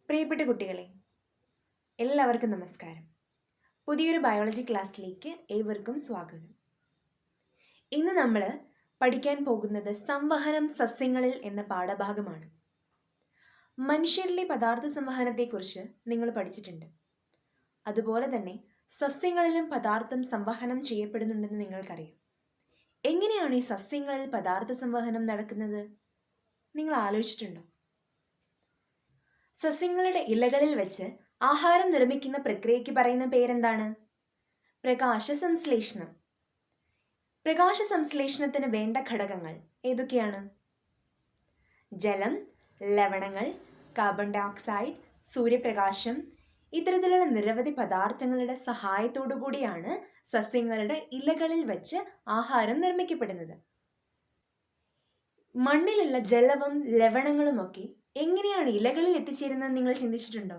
പ്രിയപ്പെട്ട കുട്ടികളെ, എല്ലാവർക്കും നമസ്കാരം. പുതിയൊരു ബയോളജി ക്ലാസ്സിലേക്ക് ഏവർക്കും സ്വാഗതം. ഇന്ന് നമ്മൾ പഠിക്കാൻ പോകുന്നത് സംവഹനം സസ്യങ്ങളിൽ എന്ന പാഠഭാഗമാണ്. മനുഷ്യരിലെ പദാർത്ഥ സംവഹനത്തെക്കുറിച്ച് നിങ്ങൾ പഠിച്ചിട്ടുണ്ട്. അതുപോലെ തന്നെ സസ്യങ്ങളിലും പദാർത്ഥം സംവഹനം ചെയ്യപ്പെടുന്നുണ്ടെന്ന് നിങ്ങൾക്കറിയാം. എങ്ങനെയാണ് ഈ സസ്യങ്ങളിൽ പദാർത്ഥ സംവഹനം നടക്കുന്നത്? നിങ്ങൾ ആലോചിച്ചിട്ടുണ്ടോ? സസ്യങ്ങളുടെ ഇലകളിൽ വെച്ച് ആഹാരം നിർമ്മിക്കുന്ന പ്രക്രിയയ്ക്ക് പറയുന്ന പേരെന്താണ്? പ്രകാശ സംശ്ലേഷണം. പ്രകാശ സംശ്ലേഷണത്തിന് വേണ്ട ഘടകങ്ങൾ ഏതൊക്കെയാണ്? ജലം, ലവണങ്ങൾ, കാർബൺ ഡൈ ഓക്സൈഡ്, സൂര്യപ്രകാശം, ഇത്തരത്തിലുള്ള നിരവധി പദാർത്ഥങ്ങളുടെ സഹായത്തോടു കൂടിയാണ് സസ്യങ്ങളുടെ ഇലകളിൽ വെച്ച് ആഹാരം നിർമ്മിക്കപ്പെടുന്നത്. മണ്ണിലുള്ള ജലവും ലവണങ്ങളുമൊക്കെ എങ്ങനെയാണ് ഇലകളിൽ എത്തിച്ചേരുന്നത് നിങ്ങൾ ചിന്തിച്ചിട്ടുണ്ടോ?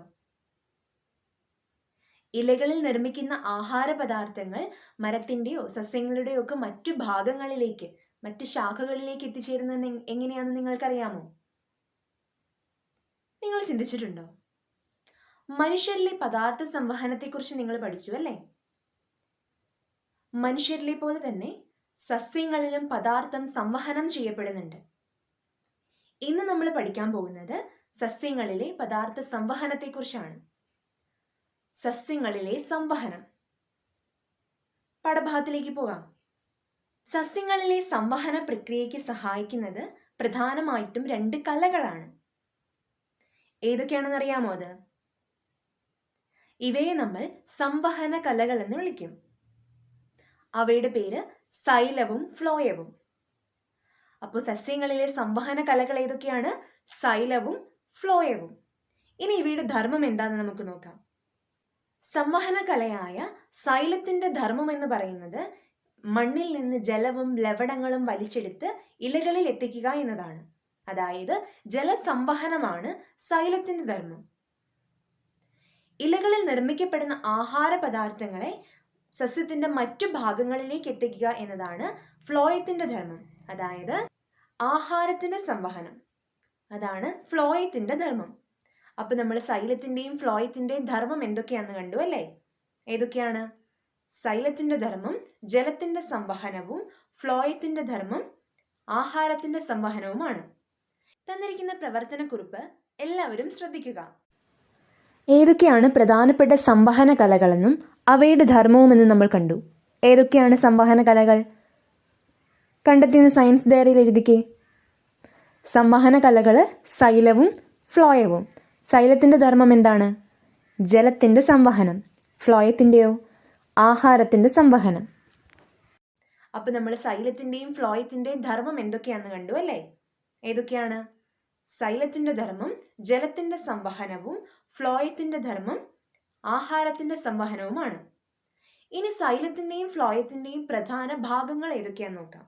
ഇലകളിൽ നിർമ്മിക്കുന്ന ആഹാര പദാർത്ഥങ്ങൾ മരത്തിൻ്റെയോ സസ്യങ്ങളുടെയോ ഒക്കെ മറ്റു ഭാഗങ്ങളിലേക്ക്, മറ്റു ശാഖകളിലേക്ക് എത്തിച്ചേരുന്നത് എങ്ങനെയാണെന്ന് നിങ്ങൾക്കറിയാമോ? നിങ്ങൾ ചിന്തിച്ചിട്ടുണ്ടോ? മനുഷ്യരിലെ പദാർത്ഥ സംവഹനത്തെക്കുറിച്ച് നിങ്ങൾ പഠിച്ചു അല്ലേ? മനുഷ്യരിലെ പോലെ തന്നെ സസ്യങ്ങളിലും പദാർത്ഥം സംവഹനം ചെയ്യപ്പെടുന്നുണ്ട്. ഇന്ന് നമ്മൾ പഠിക്കാൻ പോകുന്നത് സസ്യങ്ങളിലെ പദാർത്ഥ സംവഹനത്തെക്കുറിച്ചാണ്. സസ്യങ്ങളിലെ സംവഹനം. പാഠഭാഗത്തിലേക്ക് പോകാം. സസ്യങ്ങളിലെ സംവഹന പ്രക്രിയയ്ക്ക് സഹായിക്കുന്നത് പ്രധാനമായിട്ടും 2 കലകളാണ്. ഏതൊക്കെയാണെന്ന് അറിയാമോ അത്? ഇവയെ നമ്മൾ സംവഹന കലകൾ എന്ന് വിളിക്കും. അവയുടെ പേര് സൈലവും ഫ്ലോയവും. അപ്പോൾ സസ്യങ്ങളിലെ സംവഹന കലകൾ ഏതൊക്കെയാണ്? സൈലവും ഫ്ലോയവും. ഇനി ഇവയുടെ ധർമ്മം എന്താണെന്ന് നമുക്ക് നോക്കാം. സംവഹന കലയായ സൈലത്തിന്റെ ധർമ്മം എന്ന് പറയുന്നത് മണ്ണിൽ നിന്ന് ജലവും ലവണങ്ങളും വലിച്ചെടുത്ത് ഇലകളിൽ എത്തിക്കുക എന്നതാണ്. അതായത് ജലസംവഹനമാണ് സൈലത്തിന്റെ ധർമ്മം. ഇലകളിൽ നിർമ്മിക്കപ്പെടുന്ന ആഹാര പദാർത്ഥങ്ങളെ സസ്യത്തിന്റെ മറ്റു ഭാഗങ്ങളിലേക്ക് എത്തിക്കുക എന്നതാണ് ഫ്ലോയത്തിന്റെ ധർമ്മം. അതായത് ആഹാരത്തിന്റെ സംവഹനം, അതാണ് ഫ്ലോയത്തിന്റെ ധർമ്മം. അപ്പൊ നമ്മൾ സൈലത്തിന്റെയും ഫ്ലോയത്തിന്റെയും ധർമ്മം എന്തൊക്കെയാണെന്ന് കണ്ടു അല്ലേ? ഏതൊക്കെയാണ്? സൈലത്തിന്റെ ധർമ്മം ജലത്തിന്റെ സംവഹനവും ഫ്ലോയത്തിന്റെ ധർമ്മം ആഹാരത്തിന്റെ സംവഹനവുമാണ്. തന്നിരിക്കുന്ന പ്രവർത്തനക്കുറിപ്പ് എല്ലാവരും ശ്രദ്ധിക്കുക. ഏതൊക്കെയാണ് പ്രധാനപ്പെട്ട സംവഹന കലകളെന്നും അവയുടെ ധർമ്മവുമെന്നും നമ്മൾ കണ്ടു. ഏതൊക്കെയാണ് സംവഹന കലകൾ? കണ്ടെത്തിയെന്ന് സയൻസ് ഡയറിയിൽ എഴുതിക്കേ. സംവഹന കലകൾ സൈലവും ഫ്ലോയവും. സൈലത്തിൻ്റെ ധർമ്മം എന്താണ്? ജലത്തിൻ്റെ സംവഹനം. ഫ്ലോയത്തിൻ്റെയോ? ആഹാരത്തിൻ്റെ സംവഹനം. അപ്പം നമ്മൾ സൈലത്തിൻ്റെയും ഫ്ലോയത്തിൻ്റെയും ധർമ്മം എന്തൊക്കെയാണെന്ന് കണ്ടു അല്ലേ? ഏതൊക്കെയാണ്? സൈലത്തിൻ്റെ ധർമ്മം ജലത്തിൻ്റെ സംവഹനവും ഫ്ലോയത്തിൻ്റെ ധർമ്മം ആഹാരത്തിൻ്റെ സംവഹനവുമാണ്. ഇനി സൈലത്തിൻ്റെയും ഫ്ലോയത്തിൻ്റെയും പ്രധാന ഭാഗങ്ങൾ ഏതൊക്കെയാണെന്ന് നോക്കാം.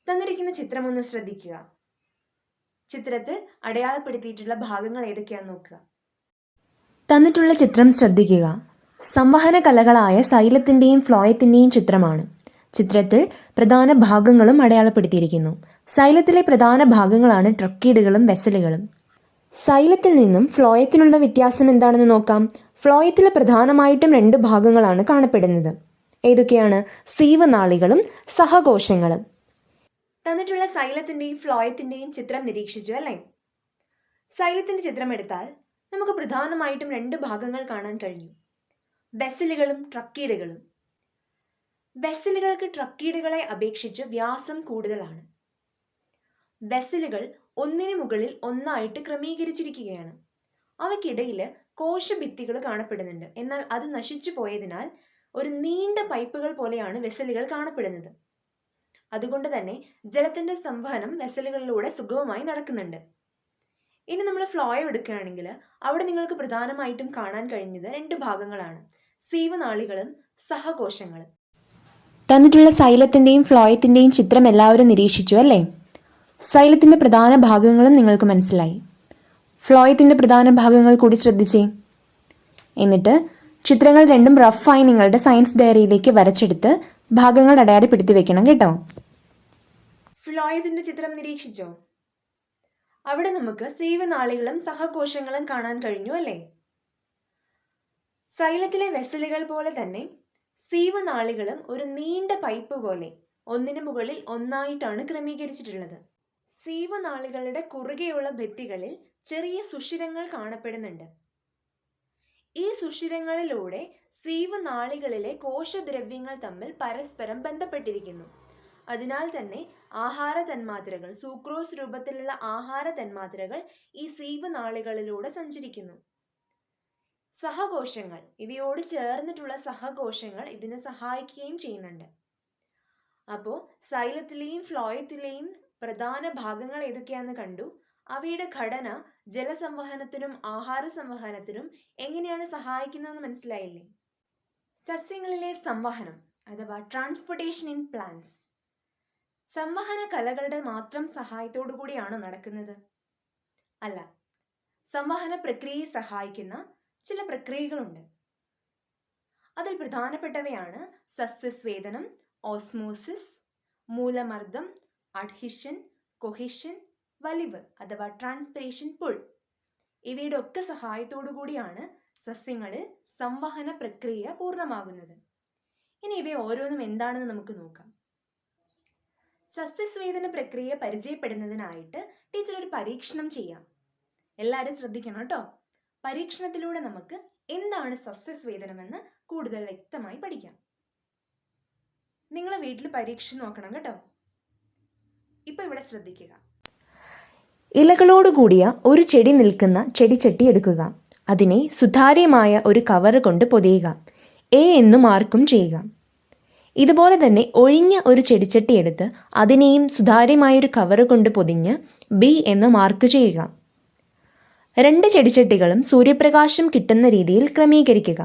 തന്നിരിക്കുന്ന ചിത്രം ഒന്ന് ശ്രദ്ധിക്കുക. ചിത്രത്തിൽ അടയാളപ്പെടുത്തിയിട്ടുള്ള ഭാഗങ്ങൾ ഏതൊക്കെയാണെന്ന് നോക്കുക. തന്നിട്ടുള്ള ചിത്രം ശ്രദ്ധിക്കുക. സംവഹന കലകളായ സൈലത്തിൻ്റെയും ഫ്ലോയത്തിൻ്റെയും ചിത്രമാണ്. ചിത്രത്തിൽ പ്രധാന ഭാഗങ്ങളും അടയാളപ്പെടുത്തിയിരിക്കുന്നു. സൈലത്തിലെ പ്രധാന ഭാഗങ്ങളാണ് ട്രക്കീഡുകളും വെസലുകളും. സൈലത്തിൽ നിന്നും ഫ്ലോയത്തിനുള്ള വ്യത്യാസം എന്താണെന്ന് നോക്കാം. ഫ്ലോയത്തിൽ പ്രധാനമായിട്ടും 2 ഭാഗങ്ങളാണ് കാണപ്പെടുന്നത്. ഏതൊക്കെയാണ്? സീവനാളികളും സഹകോശങ്ങളും. തന്നിട്ടുള്ള സൈലത്തിൻ്റെയും ഫ്ലോയത്തിൻ്റെയും ചിത്രം നിരീക്ഷിച്ചു അല്ലേ? സൈലത്തിൻ്റെ ചിത്രം എടുത്താൽ നമുക്ക് പ്രധാനമായിട്ടും 2 ഭാഗങ്ങൾ കാണാൻ കഴിഞ്ഞു. വെസലുകളും ട്രക്കീഡുകളും. വെസലുകൾക്ക് ട്രക്കീഡുകളെ അപേക്ഷിച്ച് വ്യാസം കൂടുതലാണ്. വെസലുകൾ ഒന്നിനു മുകളിൽ ഒന്നായിട്ട് ക്രമീകരിച്ചിരിക്കുകയാണ്. അവയ്ക്കിടയിൽ കോശഭിത്തികൾ കാണപ്പെടുന്നുണ്ട്. എന്നാൽ അത് നശിച്ചു പോയതിനാൽ ഒരു നീണ്ട പൈപ്പുകൾ പോലെയാണ് വെസലുകൾ കാണപ്പെടുന്നത്. അതുകൊണ്ട് തന്നെ ജലത്തിന്റെ സംവഹനം വെസലുകളിലൂടെ സുഗമമായി നടക്കുന്നുണ്ട്. ഇനി നമ്മൾ ഫ്ലോയം എടുക്കുകയാണെങ്കിൽ അവിടെ നിങ്ങൾക്ക് പ്രധാനമായിട്ടും കാണാൻ കഴിഞ്ഞത് 2 ഭാഗങ്ങളാണ്, സീവനാളികളും സഹകോശങ്ങളും. തന്നിട്ടുള്ള സൈലത്തിൻ്റെയും ഫ്ലോയത്തിൻ്റെയും ചിത്രം എല്ലാവരും നിരീക്ഷിച്ചു അല്ലേ? സൈലത്തിൻ്റെ പ്രധാന ഭാഗങ്ങളും നിങ്ങൾക്ക് മനസ്സിലായി. ഫ്ലോയത്തിൻ്റെ പ്രധാന ഭാഗങ്ങൾ കൂടി ശ്രദ്ധിച്ചേ. എന്നിട്ട് ചിത്രങ്ങൾ 2ഉം റഫായി നിങ്ങളുടെ സയൻസ് ഡയറിയിലേക്ക് വരച്ചെടുത്ത് ഭാഗങ്ങൾ അടയാളപ്പെടുത്തി വെക്കണം കേട്ടോ. ഫ്ലോയത്തിൻ്റെ ചിത്രം നിരീക്ഷിച്ചോ? അവിടെ നമുക്ക് സീവനാളികളും സഹകോശങ്ങളും കാണാൻ കഴിഞ്ഞു അല്ലേ? സൈലത്തിലെ വെസലുകൾ പോലെ തന്നെ സീവനാളികളും ഒരു നീണ്ട പൈപ്പ് പോലെ ഒന്നിനു മുകളിൽ ഒന്നായിട്ടാണ് ക്രമീകരിച്ചിട്ടുള്ളത്. സീവനാളികളുടെ കുറുകെയുള്ള ഭിത്തികളിൽ ചെറിയ സുഷിരങ്ങൾ കാണപ്പെടുന്നുണ്ട്. ഈ സുഷിരങ്ങളിലൂടെ സീവനാളികളിലെ കോശദ്രവ്യങ്ങൾ തമ്മിൽ പരസ്പരം ബന്ധപ്പെട്ടിരിക്കുന്നു. അതിനാൽ തന്നെ ആഹാര തന്മാത്രകൾ, സൂക്രോസ് രൂപത്തിലുള്ള ആഹാര തന്മാത്രകൾ ഈ സീവനാളികളിലൂടെ സഞ്ചരിക്കുന്നു. സഹകോശങ്ങൾ, ഇവയോട് ചേർന്നിട്ടുള്ള സഹകോശങ്ങൾ ഇതിനെ സഹായിക്കുകയും ചെയ്യുന്നുണ്ട്. അപ്പോൾ സൈലത്തിലെയും ഫ്ലോയത്തിലെയും പ്രധാന ഭാഗങ്ങൾ ഏതൊക്കെയാണെന്ന് കണ്ടു. അവയുടെ ഘടന ജലസംവഹനത്തിനും ആഹാര സംവഹനത്തിനും എങ്ങനെയാണ് സഹായിക്കുന്നതെന്ന് മനസ്സിലായില്ലേ? സസ്യങ്ങളിലെ സംവഹനം അഥവാ ട്രാൻസ്പോർട്ടേഷൻ ഇൻ പ്ലാന്റ്സ് സംവഹന കലകളുടെ മാത്രം സഹായത്തോടു കൂടിയാണ് നടക്കുന്നത്? അല്ല, സംവഹന പ്രക്രിയയെ സഹായിക്കുന്ന ചില പ്രക്രിയകളുണ്ട്. അതിൽ പ്രധാനപ്പെട്ടവയാണ് സസ്യസ്വേദനം, ഓസ്മോസിസ്, മൂലമർദ്ദം, അഡ്ഹിഷൻ, കൊഹിഷൻ, വലിവ് അഥവാ ട്രാൻസ്പിരേഷൻ പുൾ. ഇവയുടെ ഒക്കെ സഹായത്തോടു കൂടിയാണ് സസ്യങ്ങളിൽ സംവഹന പ്രക്രിയ പൂർണ്ണമാകുന്നത്. ഇനി ഇവ ഓരോന്നും എന്താണെന്ന് നമുക്ക് നോക്കാം. സസ്യസ്വേദന പ്രക്രിയ പരിചയപ്പെടുന്നതിനായിട്ട് ടീച്ചർ ഒരു പരീക്ഷണം ചെയ്യാം. എല്ലാവരും ശ്രദ്ധിക്കണം കേട്ടോ. പരീക്ഷണത്തിലൂടെ നമുക്ക് എന്താണ് സസ്യസ്വേദനമെന്ന് കൂടുതൽ വ്യക്തമായി പഠിക്കാം. നിങ്ങൾ വീട്ടിൽ പരീക്ഷ നോക്കണം കേട്ടോ. ഇപ്പൊ ഇവിടെ ശ്രദ്ധിക്കുക. ഇലകളോടുകൂടിയ ഒരു ചെടി നിൽക്കുന്ന ചെടിച്ചട്ടി എടുക്കുക. അതിനെ സുതാര്യമായ ഒരു കവർ കൊണ്ട് പൊതിയുക. എ എന്ന് മാർക്കും ചെയ്യുക. ഇതുപോലെ തന്നെ ഒഴിഞ്ഞ ഒരു ചെടിച്ചട്ടി എടുത്ത് അതിനെയും സുതാര്യമായൊരു കവർ കൊണ്ട് പൊതിഞ്ഞ് ബി എന്ന് മാർക്ക് ചെയ്യുക. 2 ചെടിച്ചട്ടികളും സൂര്യപ്രകാശം കിട്ടുന്ന രീതിയിൽ ക്രമീകരിക്കുക.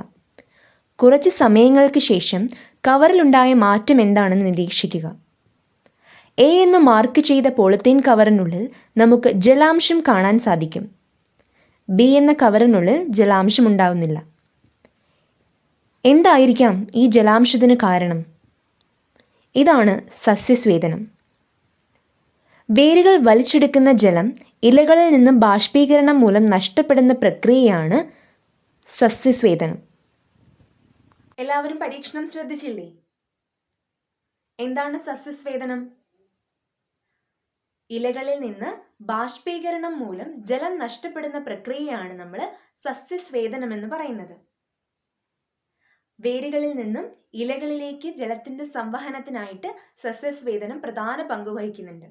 കുറച്ച് സമയങ്ങൾക്ക് ശേഷം കവറിലുണ്ടായ മാറ്റം എന്താണെന്ന് നിരീക്ഷിക്കുക. എ എന്ന് മാർക്ക് ചെയ്ത പോളിത്തീൻ കവറിനുള്ളിൽ നമുക്ക് ജലാംശം കാണാൻ സാധിക്കും. ബി എന്ന കവറിനുള്ളിൽ ജലാംശം ഉണ്ടാവുന്നില്ല. എന്തായിരിക്കാം ഈ ജലാംശത്തിന് കാരണം? ഇതാണ് സസ്യസ്വേദനം. വേരുകൾ വലിച്ചെടുക്കുന്ന ജലം ഇലകളിൽ നിന്നും ബാഷ്പീകരണം മൂലം നഷ്ടപ്പെടുന്ന പ്രക്രിയയാണ് സസ്യസ്വേദനം. എല്ലാവരും പരീക്ഷണം ശ്രദ്ധിച്ചില്ലേ? എന്താണ് സസ്യസ്വേദനം? ഇലകളിൽ നിന്ന് ബാഷ്പീകരണം മൂലം ജലം നഷ്ടപ്പെടുന്ന പ്രക്രിയയാണ് നമ്മൾ സസ്യസ്വേദനം എന്ന് പറയുന്നത്. വേരുകളിൽ നിന്നും ഇലകളിലേക്ക് ജലത്തിന്റെ സംവഹനത്തിനായിട്ട് സസ്യസ്വേദനം പ്രധാന പങ്ക് വഹിക്കുന്നുണ്ട്.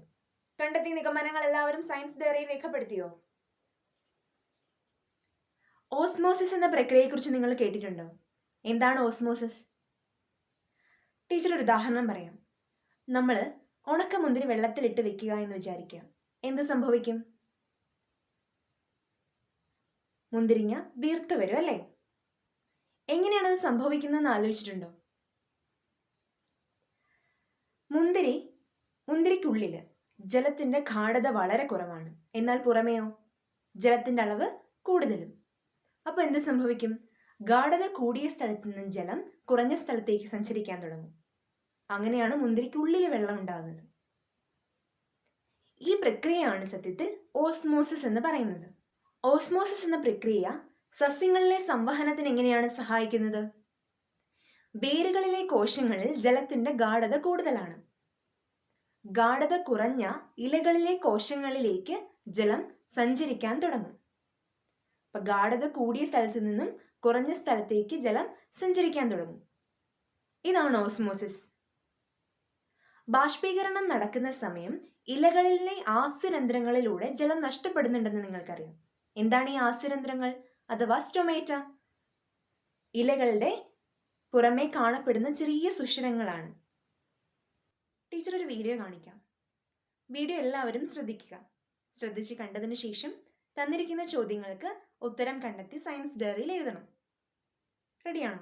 കണ്ടെത്തിയ നിഗമനങ്ങൾ എല്ലാവരും സയൻസ് ഡയറിയിൽ രേഖപ്പെടുത്തിയോ? ഓസ്മോസിസ് എന്ന പ്രക്രിയയെക്കുറിച്ച് നിങ്ങൾ കേട്ടിട്ടുണ്ടോ? എന്താണ് ഓസ്മോസിസ്? ടീച്ചർ ഒരു ഉദാഹരണം പറയാം. നമ്മൾ ഉണക്കമുന്തിരി വെള്ളത്തിലിട്ട് വെക്കുക എന്ന് വിചാരിക്കുക. എന്ത് സംഭവിക്കും? മുന്തിരിങ്ങ വീർത്ത് വരും അല്ലേ? എങ്ങനെയാണ് അത് സംഭവിക്കുന്നതെന്ന് ആലോചിച്ചിട്ടുണ്ടോ? മുന്തിരിക്കുള്ളില് ജലത്തിന്റെ ഗാഢത വളരെ കുറവാണ്. എന്നാൽ പുറമേയോ ജലത്തിന്റെ അളവ് കൂടുതലും. അപ്പൊ എന്ത് സംഭവിക്കും? ഗാഢത കൂടിയ സ്ഥലത്ത് നിന്ന് ജലം കുറഞ്ഞ സ്ഥലത്തേക്ക് സഞ്ചരിക്കാൻ തുടങ്ങും. അങ്ങനെയാണ് മുന്തിരിക്കുള്ളിൽ വെള്ളം ഉണ്ടാകുന്നത്. ഈ പ്രക്രിയയാണ് സത്യത്തിൽ ഓസ്മോസിസ് എന്ന് പറയുന്നത്. ഓസ്മോസിസ് എന്ന പ്രക്രിയ സസ്യങ്ങളിലെ സംവഹനത്തിന് എങ്ങനെയാണ് സഹായിക്കുന്നത്? വേരുകളിലെ കോശങ്ങളിൽ ജലത്തിന്റെ ഗാഢത കൂടുതലാണ്. ഗാഢത കുറഞ്ഞ ഇലകളിലെ കോശങ്ങളിലേക്ക് ജലം സഞ്ചരിക്കാൻ തുടങ്ങും. അപ്പൊ ഗാഢത കൂടിയ സ്ഥലത്ത് നിന്നും കുറഞ്ഞ സ്ഥലത്തേക്ക് ജലം സഞ്ചരിക്കാൻ തുടങ്ങും. ഇതാണ് ഓസ്മോസിസ്. ബാഷ്പീകരണം നടക്കുന്ന സമയം ഇലകളിലെ ആസ്യരന്ധ്രങ്ങളിലൂടെ ജലം നഷ്ടപ്പെടുന്നുണ്ടെന്ന് നിങ്ങൾക്കറിയാം. എന്താണ് ഈ ആസ്യരന്ധ്രങ്ങൾ അഥവാ സ്റ്റൊമേറ്റ? ഇലകളുടെ പുറമേ കാണപ്പെടുന്ന ചെറിയ സുഷിരങ്ങളാണ്. ടീച്ചർ ഒരു വീഡിയോ കാണിക്കാം. വീഡിയോ എല്ലാവരും ശ്രദ്ധിക്കുക. ശ്രദ്ധിച്ച് കണ്ടതിന് ശേഷം തന്നിരിക്കുന്ന ചോദ്യങ്ങൾക്ക് ഉത്തരം കണ്ടെത്തി സയൻസ് ഡയറിയിൽ എഴുതണം. റെഡിയാണോ?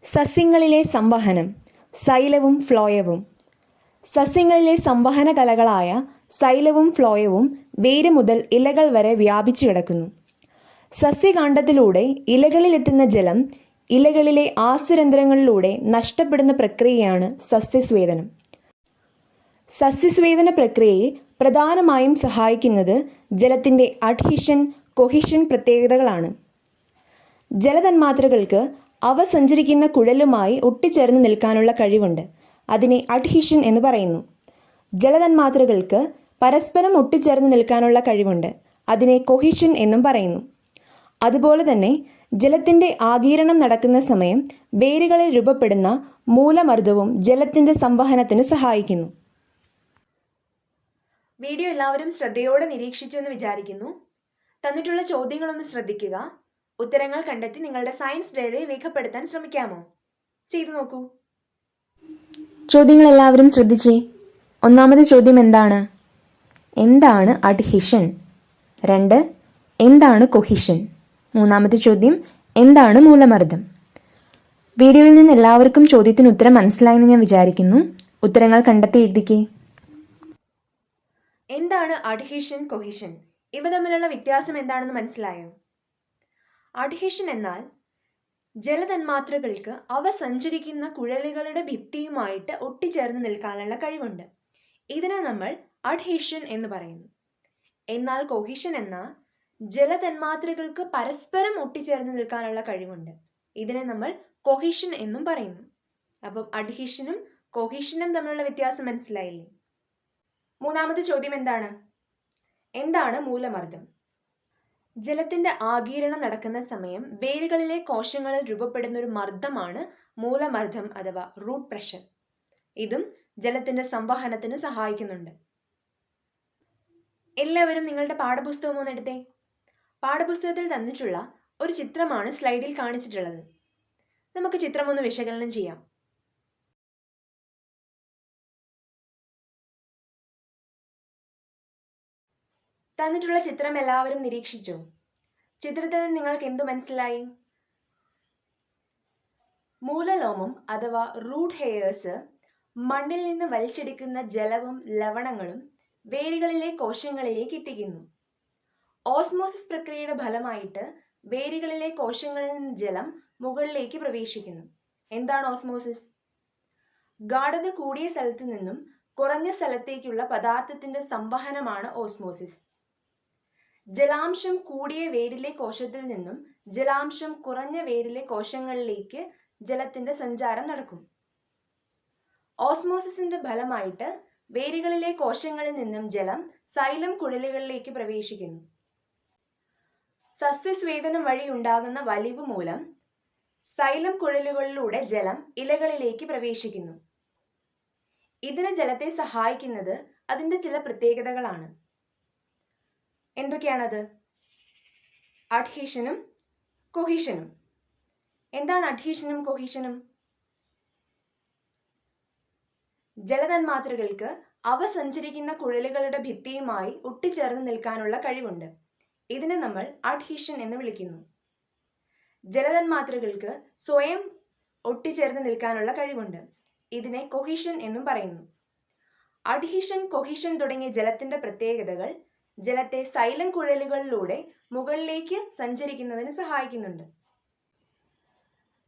സസ്യങ്ങളിലെ സംവഹനം, സൈലവും ഫ്ലോയവും. സസ്യങ്ങളിലെ സംവഹന കലകളായ സൈലവും ഫ്ലോയവും വേര് മുതൽ ഇലകൾ വരെ വ്യാപിച്ചു കിടക്കുന്നു. സസ്യകാണ്ഡത്തിലൂടെ ഇലകളിലെത്തുന്ന ജലം ഇലകളിലെ ആസ്യരന്ധ്രങ്ങളിലൂടെ നഷ്ടപ്പെടുന്ന പ്രക്രിയയാണ് സസ്യസ്വേദനം. സസ്യസ്വേദന പ്രക്രിയയെ പ്രധാനമായും സഹായിക്കുന്നത് ജലത്തിൻ്റെ അഡ്ഹീഷൻ, കൊഹിഷൻ പ്രത്യേകതകളാണ്. ജലതന്മാത്രകൾക്ക് അവ സഞ്ചരിക്കുന്ന കുഴലുമായി ഒട്ടിച്ചേർന്ന് നിൽക്കാനുള്ള കഴിവുണ്ട്. അതിനെ അഡ്ഹീഷൻ എന്ന് പറയുന്നു. ജലതന്മാത്രകൾക്ക് പരസ്പരം ഒട്ടിച്ചേർന്ന് നിൽക്കാനുള്ള കഴിവുണ്ട്. അതിനെ കൊഹിഷൻ എന്നും പറയുന്നു. അതുപോലെ തന്നെ ജലത്തിൻ്റെ ആഗിരണം നടക്കുന്ന സമയം വേരുകളിൽ രൂപപ്പെടുന്ന മൂലമർദ്ദവും ജലത്തിൻ്റെ സംവഹനത്തിന് സഹായിക്കുന്നു. വീഡിയോ എല്ലാവരും ശ്രദ്ധയോടെ നിരീക്ഷിച്ചു എന്ന് വിചാരിക്കുന്നു. തന്നിട്ടുള്ള ചോദ്യങ്ങളൊന്ന് ശ്രദ്ധിക്കുക. ഉത്തരങ്ങൾ കണ്ടെത്തി നിങ്ങളുടെ സയൻസ് ഡയറി രേഖപ്പെടുത്താൻ ശ്രമിക്കാമോ? ചെയ്തു നോക്കൂ. ചോദ്യങ്ങൾ എല്ലാവരും ശ്രദ്ധിച്ചേ. ഒന്നാമത്തെ ചോദ്യം എന്താണ്? എന്താണ് അഡ്ഹീഷൻ? 2. എന്താണ് കൊഹിഷൻ? മൂന്നാമത്തെ ചോദ്യം എന്താണ് മൂലമർദ്ദം? വീഡിയോയിൽ നിന്ന് എല്ലാവർക്കും ചോദ്യത്തിന് ഉത്തരം മനസ്സിലായെന്ന് ഞാൻ വിചാരിക്കുന്നു. ഉത്തരങ്ങൾ കണ്ടെത്തി എഴുതിക്കേ. എന്താണ് അഡ്ഹീഷൻ, കൊഹിഷൻ? ഇവ തമ്മിലുള്ള വ്യത്യാസം എന്താണെന്ന് മനസ്സിലായോ? അഡ്ഹീഷൻ എന്നാൽ ജലതന്മാത്രകൾക്ക് അവ സഞ്ചരിക്കുന്ന കുഴലുകളുടെ ഭിത്തിയുമായിട്ട് ഒട്ടിച്ചേർന്ന് നിൽക്കാനുള്ള കഴിവുണ്ട്. ഇതിനെ നമ്മൾ അഡ്ഹീഷൻ എന്ന് പറയുന്നു. എന്നാൽ കൊഹിഷൻ എന്നാൽ ജലതന്മാത്രകൾക്ക് പരസ്പരം ഒട്ടിച്ചേർന്ന് നിൽക്കാനുള്ള കഴിവുണ്ട്. ഇതിനെ നമ്മൾ കൊഹിഷൻ എന്നും പറയുന്നു. അപ്പം അഡ്ഹീഷനും കൊഹിഷനും തമ്മിലുള്ള വ്യത്യാസം മനസ്സിലായില്ലേ? മൂന്നാമത്തെ ചോദ്യം എന്താണ്? എന്താണ് മൂലമർദ്ദം? ജലത്തിന്റെ ആഗിരണം നടക്കുന്ന സമയം വേരുകളിലെ കോശങ്ങളിൽ രൂപപ്പെടുന്ന ഒരു മർദ്ദമാണ് മൂലമർദ്ദം അഥവാ റൂട്ട് പ്രഷർ. ഇതും ജലത്തിന്റെ സംവഹനത്തിന് സഹായിക്കുന്നുണ്ട്. എല്ലാവരും നിങ്ങളുടെ പാഠപുസ്തകം ഒന്ന് എടുത്തേ. പാഠപുസ്തകത്തിൽ തന്നിട്ടുള്ള ഒരു ചിത്രമാണ് സ്ലൈഡിൽ കാണിച്ചിട്ടുള്ളത്. നമുക്ക് ചിത്രം ഒന്ന് വിശകലനം ചെയ്യാം. തന്നിട്ടുള്ള ചിത്രം എല്ലാവരും നിരീക്ഷിച്ചോ? ചിത്രത്തിൽ നിങ്ങൾക്ക് എന്തു മനസ്സിലായി? മൂലലോമം അഥവാ റൂട്ട് ഹെയർസ് മണ്ണിൽ നിന്ന് വലിച്ചെടുക്കുന്ന ജലവും ലവണങ്ങളും വേരുകളിലെ കോശങ്ങളിലേക്ക് എത്തിക്കുന്നു. ഓസ്മോസിസ് പ്രക്രിയയുടെ ഫലമായിട്ട് വേരുകളിലെ കോശങ്ങളിൽ നിന്ന് ജലം മുകളിലേക്ക് പ്രവേശിക്കുന്നു. എന്താണ് ഓസ്മോസിസ്? ഗാഢത കൂടിയ സ്ഥലത്ത് നിന്നും കുറഞ്ഞ സ്ഥലത്തേക്കുള്ള പദാർത്ഥത്തിന്റെ സംവഹനമാണ് ഓസ്മോസിസ്. ജലാംശം കൂടിയ വേരിലെ കോശത്തിൽ നിന്നും ജലാംശം കുറഞ്ഞ വേരിലെ കോശങ്ങളിലേക്ക് ജലത്തിന്റെ സഞ്ചാരം നടക്കും. ഓസ്മോസിസിന്റെ ഫലമായിട്ട് വേരുകളിലെ കോശങ്ങളിൽ നിന്നും ജലം സൈലം കുഴലുകളിലേക്ക് പ്രവേശിക്കുന്നു. സസ്യസ്വേദനം വഴി ഉണ്ടാകുന്ന വലിവ് മൂലം സൈലം കുഴലുകളിലൂടെ ജലം ഇലകളിലേക്ക് പ്രവേശിക്കുന്നു. ഇതിന് ജലത്തെ സഹായിക്കുന്നത് അതിൻ്റെ ചില പ്രത്യേകതകളാണ്. എന്തൊക്കെയാണത്? അഡ്ഹീഷനും കൊഹീഷനും. എന്താണ് അഡ്ഹീഷനും കൊഹീഷനും? ജലതന്മാത്രകൾക്ക് അവ സഞ്ചരിക്കുന്ന കുഴലുകളുടെ ഭിത്തിയുമായി ഒട്ടിച്ചേർന്ന് നിൽക്കാനുള്ള കഴിവുണ്ട്. ഇതിനെ നമ്മൾ അഡ്ഹീഷൻ എന്ന് വിളിക്കുന്നു. ജലതന്മാത്രകൾക്ക് സ്വയം ഒട്ടിച്ചേർന്ന് നിൽക്കാനുള്ള കഴിവുണ്ട്. ഇതിനെ കൊഹീഷൻ എന്നും പറയുന്നു. അഡ്ഹീഷൻ, കൊഹീഷൻ തുടങ്ങിയ ജലത്തിന്റെ പ്രത്യേകതകൾ ജലത്തെ സൈലം കുഴലുകളിലൂടെ മുകളിലേക്ക് സഞ്ചരിക്കുന്നതിന് സഹായിക്കുന്നുണ്ട്.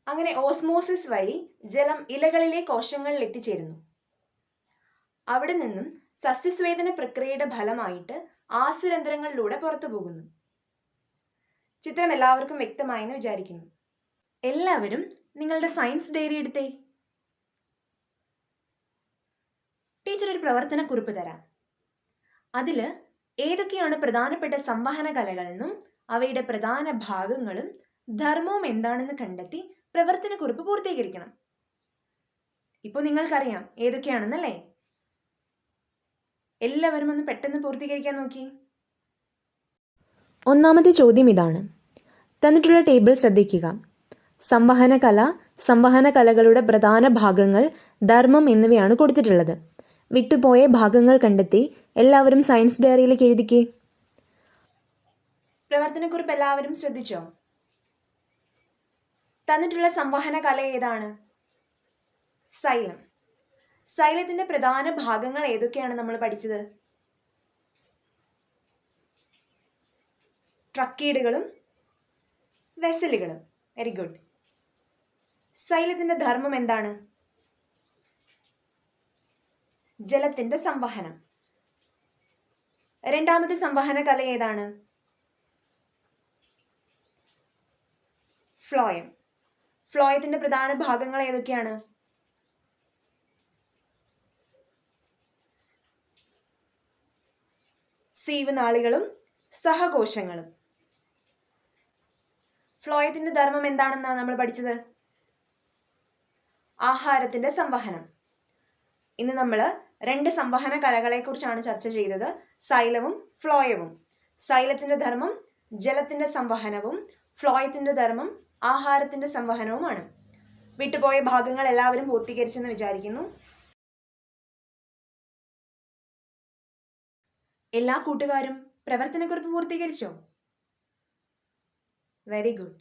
അങ്ങനെ ഓസ്മോസിസ് വഴി ജലം ഇലകളിലെ കോശങ്ങളിൽ എത്തിച്ചേരുന്നു. അവിടെ നിന്നും സസ്യസ്വേദന പ്രക്രിയയുടെ ഫലമായിട്ട് ആസ്യരന്ധ്രങ്ങളിലൂടെ പുറത്തു പോകുന്നു. ചിത്രം എല്ലാവർക്കും വ്യക്തമായെന്ന് വിചാരിക്കുന്നു. എല്ലാവരും നിങ്ങളുടെ സയൻസ് ഡയറി എടുത്തേ. ടീച്ചർ ഒരു പ്രവർത്തനക്കുറിപ്പ് തരാം. അതിൽ ഏതൊക്കെയാണ് പ്രധാനപ്പെട്ട സംവഹന കലകളെന്നും അവയുടെ പ്രധാന ഭാഗങ്ങളും ധർമ്മവും എന്താണെന്ന് കണ്ടെത്തി പ്രവർത്തനക്കുറിപ്പ് പൂർത്തീകരിക്കണം. ഇപ്പോൾ നിങ്ങൾക്കറിയാം ഏതൊക്കെയാണെന്നല്ലേ? എല്ലാവരും ഒന്ന് പെട്ടെന്ന് പൂർത്തീകരിക്കാൻ നോക്കി. ഒന്നാമത്തെ ചോദ്യം ഇതാണ്. തന്നിട്ടുള്ള ടേബിൾ ശ്രദ്ധിക്കുക. സംവഹന കല, സംവഹന കലകളുടെ പ്രധാന ഭാഗങ്ങൾ, ധർമ്മം എന്നിവയാണ് കൊടുത്തിട്ടുള്ളത്. വിട്ടുപോയ ഭാഗങ്ങൾ കണ്ടെത്തി എല്ലാവരും സയൻസ് ഡയറിയിലേക്ക് എഴുതിക്കേ. പ്രവർത്തനക്കുറിപ്പ് എല്ലാവരും ശ്രദ്ധിച്ചോ? തന്നിട്ടുള്ള സംവഹന കല ഏതാണ്? സൈലം. സൈലത്തിന്റെ പ്രധാന ഭാഗങ്ങൾ ഏതൊക്കെയാണ് നമ്മൾ പഠിച്ചത്? ട്രക്കീഡുകളും വെസലുകളും. Very good. സൈലത്തിന്റെ ധർമ്മം എന്താണ്? ജലത്തിന്റെ സംവഹനം. രണ്ടാമത്തെ സംവഹന കല ഏതാണ്? ഫ്ലോയം. ഫ്ലോയത്തിന്റെ പ്രധാന ഭാഗങ്ങൾ ഏതൊക്കെയാണ്? സീവ് നാളികളും സഹകോശങ്ങളും. ഫ്ലോയത്തിന്റെ ധർമ്മം എന്താണെന്നാണ് നമ്മൾ പഠിച്ചത്? ആഹാരത്തിന്റെ സംവഹനം. ഇന്ന് നമ്മൾ 2 സംവഹന കലകളെ കുറിച്ചാണ് ചർച്ച ചെയ്തത്, സൈലവും ഫ്ലോയവും. സൈലത്തിന്റെ ധർമ്മം ജലത്തിന്റെ സംവഹനവും ഫ്ലോയത്തിന്റെ ധർമ്മം ആഹാരത്തിന്റെ സംവഹനവുമാണ്. വിട്ടുപോയ ഭാഗങ്ങൾ എല്ലാവരും പൂർത്തീകരിച്ചെന്ന് വിചാരിക്കുന്നു. എല്ലാ കൂട്ടുകാരും പ്രവർത്തനക്കുറിപ്പ് പൂർത്തീകരിച്ചോ? Very good.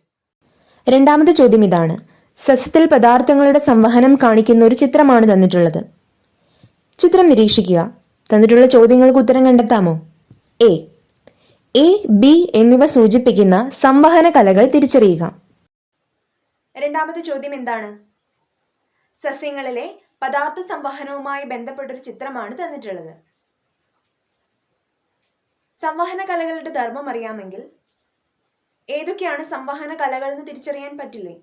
രണ്ടാമത്തെ ചോദ്യം ഇതാണ്. സസ്യത്തിൽ പദാർത്ഥങ്ങളുടെ സംവഹനം കാണിക്കുന്ന ഒരു ചിത്രമാണ് തന്നിട്ടുള്ളത്. ചിത്രം നിരീക്ഷിക്കുക. തന്നിട്ടുള്ള ചോദ്യങ്ങൾക്ക് ഉത്തരം കണ്ടെത്താമോ? എ, ബി എന്നിവ സൂചിപ്പിക്കുന്ന സംവഹന കലകൾ തിരിച്ചറിയുക. രണ്ടാമത്തെ ചോദ്യം എന്താണ്? സസ്യങ്ങളിലെ പദാർത്ഥ സംവഹനവുമായി ബന്ധപ്പെട്ടൊരു ചിത്രമാണ് തന്നിട്ടുള്ളത്. സംവഹന കലകളുടെ ധർമ്മം അറിയാമെങ്കിൽ ഏതൊക്കെയാണ് സംവഹന കലകൾ എന്ന് തിരിച്ചറിയാൻ പറ്റില്ലേ?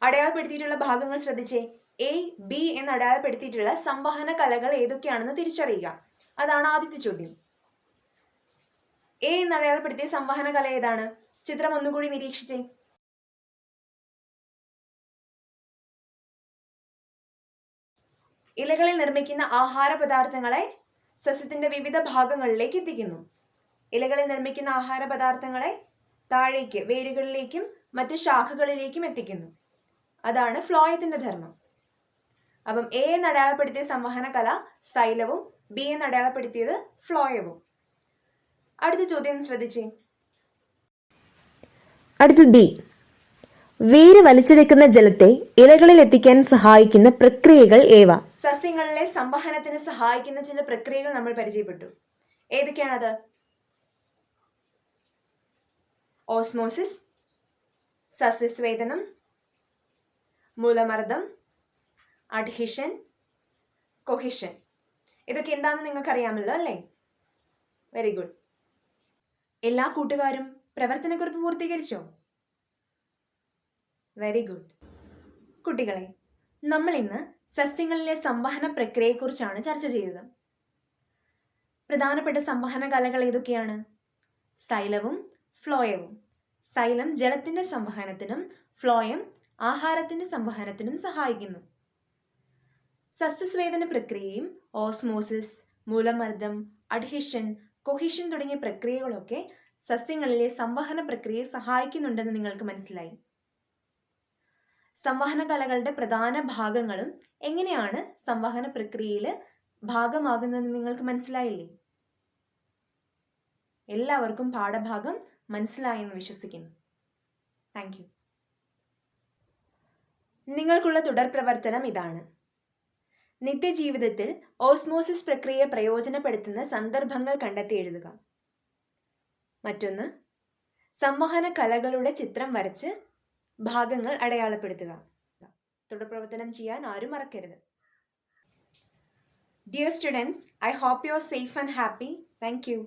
അടയാളപ്പെടുത്തിയിട്ടുള്ള ഭാഗങ്ങൾ ശ്രദ്ധിച്ചേ. എ, ബി എന്ന് അടയാളപ്പെടുത്തിയിട്ടുള്ള സംവഹന കലകൾ ഏതൊക്കെയാണെന്ന് തിരിച്ചറിയുക. അതാണ് ആദ്യത്തെ ചോദ്യം. എ എന്ന് അടയാളപ്പെടുത്തിയ സംവഹന കല ഏതാണ്? ചിത്രം ഒന്നുകൂടി നിരീക്ഷിച്ചേ. ഇലകളിൽ നിർമ്മിക്കുന്ന ആഹാര പദാർത്ഥങ്ങളെ സസ്യത്തിന്റെ വിവിധ ഭാഗങ്ങളിലേക്ക് എത്തിക്കുന്നു. ഇലകളിൽ നിർമ്മിക്കുന്ന ആഹാര പദാർത്ഥങ്ങളെ താഴേക്ക് വേരുകളിലേക്കും മറ്റ് ശാഖകളിലേക്കും എത്തിക്കുന്നു. അതാണ് ഫ്ലോയത്തിന്റെ ധർമ്മം. അപ്പം എ എന്ന് അടയാളപ്പെടുത്തിയ സംവഹന കല സൈലവും ബി എന്ന് അടയാളപ്പെടുത്തിയത് ഫ്ലോയവും. അടുത്ത ചോദ്യം ശ്രദ്ധിച്ചേ. അടുത്തത് ബി. വേര് വലിച്ചെടുക്കുന്ന ജലത്തെ ഇലകളിൽ എത്തിക്കാൻ സഹായിക്കുന്ന പ്രക്രിയകൾ ഏവ? സസ്യങ്ങളിലെ സംവഹനത്തിന് സഹായിക്കുന്ന ചില പ്രക്രിയകൾ നമ്മൾ പരിചയപ്പെട്ടു. ഏതൊക്കെയാണത്? ഓസ്മോസിസ്, സസ്യസ്വേദനം, മൂലമർദ്ദം, അഡ്ഹിഷൻ, കൊഹിഷൻ. ഇതൊക്കെ എന്താണെന്ന് നിങ്ങൾക്കറിയാമല്ലോ അല്ലേ? Very good. എല്ലാ കൂട്ടുകാരും പ്രവർത്തനക്കുറിപ്പ് പൂർത്തീകരിച്ചോ? Very good. കുട്ടികളെ, നമ്മൾ ഇന്ന് സസ്യങ്ങളിലെ സംവഹന പ്രക്രിയയെക്കുറിച്ചാണ് ചർച്ച ചെയ്തത്. പ്രധാനപ്പെട്ട സംവഹന കലകൾ ഏതൊക്കെയാണ്? സൈലവും ഫ്ലോയവും. സൈലം ജലത്തിന്റെ സംവഹനത്തിനും ഫ്ലോയം ആഹാരത്തിന്റെ സംവഹനത്തിനും സഹായിക്കുന്നു. സസ്യസ്വേദന പ്രക്രിയയും ഓസ്മോസിസ്, മൂലമർദ്ദം, അഡ്ഹിഷൻ, കൊഹിഷൻ തുടങ്ങിയ പ്രക്രിയകളൊക്കെ സസ്യങ്ങളിലെ സംവഹന പ്രക്രിയയെ സഹായിക്കുന്നുണ്ടെന്ന് നിങ്ങൾക്ക് മനസ്സിലായി. സംവഹന കലകളുടെ പ്രധാന ഭാഗങ്ങളും എങ്ങനെയാണ് സംവഹന പ്രക്രിയയിൽ ഭാഗമാകുന്നതെന്ന് നിങ്ങൾക്ക് മനസ്സിലായില്ലേ? എല്ലാവർക്കും പാഠഭാഗം മനസ്സിലായെന്ന് വിശ്വസിക്കുന്നു. Thank you. നിങ്ങൾക്കുള്ള തുടർ പ്രവർത്തനം ഇതാണ്. നിത്യജീവിതത്തിൽ ഓസ്മോസിസ് പ്രക്രിയ പ്രയോജനപ്പെടുത്തുന്ന സന്ദർഭങ്ങൾ കണ്ടെത്തി എഴുതുക. മറ്റൊന്ന്, സംവഹന കലകളുടെ ചിത്രം വരച്ച് ഭാഗങ്ങൾ അടയാളപ്പെടുത്തുക. തുടർ പ്രവർത്തനം ചെയ്യാൻ ആരും മറക്കരുത്. Dear students, I hope you are safe and happy. Thank you.